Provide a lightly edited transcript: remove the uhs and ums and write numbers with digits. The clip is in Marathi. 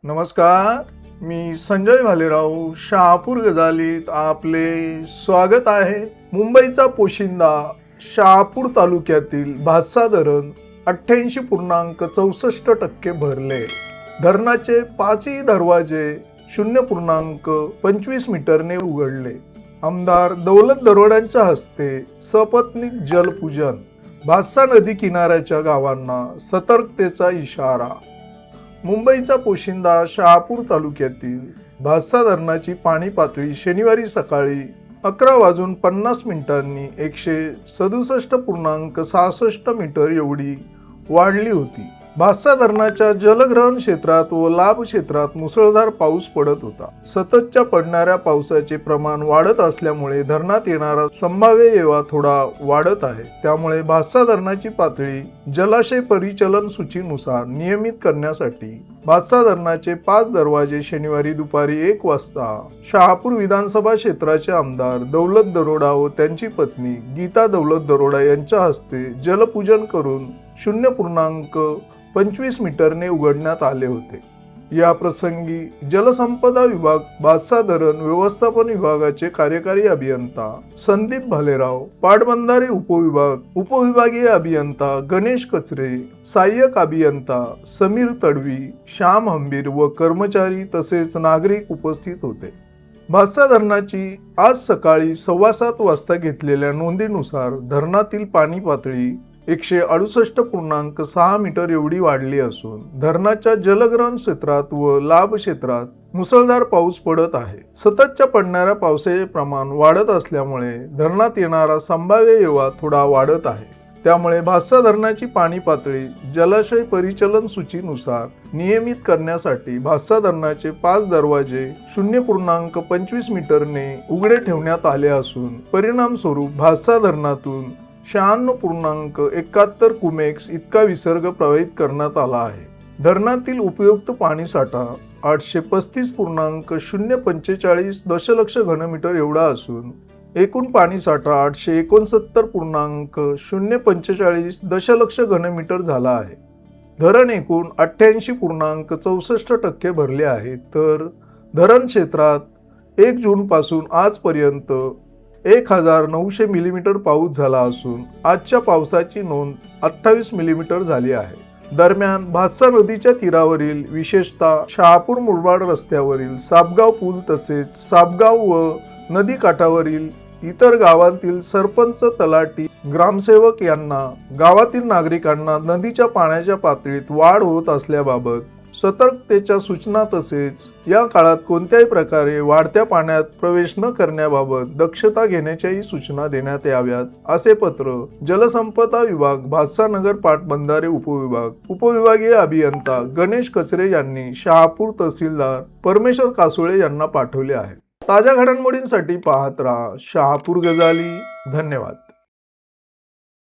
नमस्कार, मी संजय भालेराव शहापूर गजालीत आपले स्वागत आहे। मुंबईचा पोशिंदा शहापूर तालुक्यातील भातसा धरण 88.64% भरले। धरणाचे पाचही दरवाजे 0.25 मीटरने उघडले। आमदार दौलत दरोड्यांच्या हस्ते सपत्नीक जलपूजन। भातसा नदी किनाऱ्याच्या गावांना सतर्कतेचा इशारा। मुंबईचा पोशिंदा शहापूर तालुक्यातील भातसा धरणाची पाणी पातळी शनिवारी सकाळी 11:50 167.66 मीटर एवढी वाढली होती। भातसा धरणाच्या जलग्रहण क्षेत्रात व लाभ क्षेत्रात मुसळधार पाऊस पडत होता। सततच्या पडणाऱ्या पावसाचे प्रमाण वाढत असल्यामुळे धरणात येणारा संभाव्य येवा थोडा वाढत आहे। त्यामुळे भातसा धरणाची पातळी जलाशय परिचलन सूचीनुसार नियमित करण्यासाठी भातसा धरणाचे 5 दरवाजे शनिवारी दुपारी 1 वाजता शहापूर विधानसभा क्षेत्राचे आमदार दौलत दरोडा व त्यांची पत्नी गीता दौलत दरोडा यांच्या हस्ते जलपूजन करून 0.25 मीटरने उघडण्यात आले होते। या प्रसंगी जलसंपदा विभाग भातसा धरण व्यवस्थापन विभागाचे कार्यकारी अभियंता संदीप भालेराव, पाटबंधारे उपविभागीय अभियंता गणेश कचरे, सहाय्यक अभियंता समीर तडवी, श्याम हंबीर व कर्मचारी तसेच नागरिक उपस्थित होते। भातसा धरणाची आज सकाळी 7:15 वाजता घेतलेल्या नोंदीनुसार धरणातील पाणी पातळी 168.6 मीटर एवढी वाढली असून धरणाच्या जलग्रहण क्षेत्रात व लाभ क्षेत्रात मुसळधार पाऊस पडत आहे। सततच्या पडणाऱ्या पावसाचे प्रमाण वाढत असल्यामुळे धरणात येणारा संभाव्य येवा थोडा वाढत आहे। त्यामुळे भातसा धरणाची पाणी पातळी जलाशय परिचलन सूचीनुसार नियमित करण्यासाठी भातसा धरणाचे 5 दरवाजे 0.25 मीटरने उघडे ठेवण्यात आले असून परिणाम स्वरूप भातसा धरणातून 96.71 क्युमेक्स इतका विसर्ग प्रवाहित करण्यात आला आहे। धरणातील उपयुक्त पाणीसाठा 835.045 दशलक्ष घनमीटर एवढा असून एकूण पाणीसाठा 869.045 दशलक्ष घनमीटर झाला आहे। धरण एकूण 88.64% भरले आहे, तर धरण क्षेत्रात 1 जून पासून आजपर्यंत 1900 मिलीमीटर पाऊस झाला असून आजच्या पावसाची नोंद 28 मिलीमीटर झाली आहे। दरम्यान भातसा नदीच्या तीरावरील विशेषतः शहापूर मुरबाड रस्त्यावरील सापगाव पूल तसेच सापगाव व नदी काठावरील इतर गावांतील सरपंच, तलाठी, ग्रामसेवक यांना गावातील नागरिकांना नदीच्या पाण्याच्या पातळीत वाढ होत असल्याबाबत सतर्कतेच्या सूचना तसेच या काळात कोणत्याही प्रकारे वाढत्या पाण्यात प्रवेश न करण्याबाबत दक्षता घेण्याच्याही सूचना देण्यात याव्यात, असे पत्र जलसंपदा विभाग भातसा नगर पाटबंधारे उपविभागीय अभियंता गणेश कचरे यांनी शहापूर तहसीलदार परमेश्वर कासोळे यांना पाठवले आहे। ताज्या घडामोडींसाठी पाहत राहा शहापूर गजाली। धन्यवाद।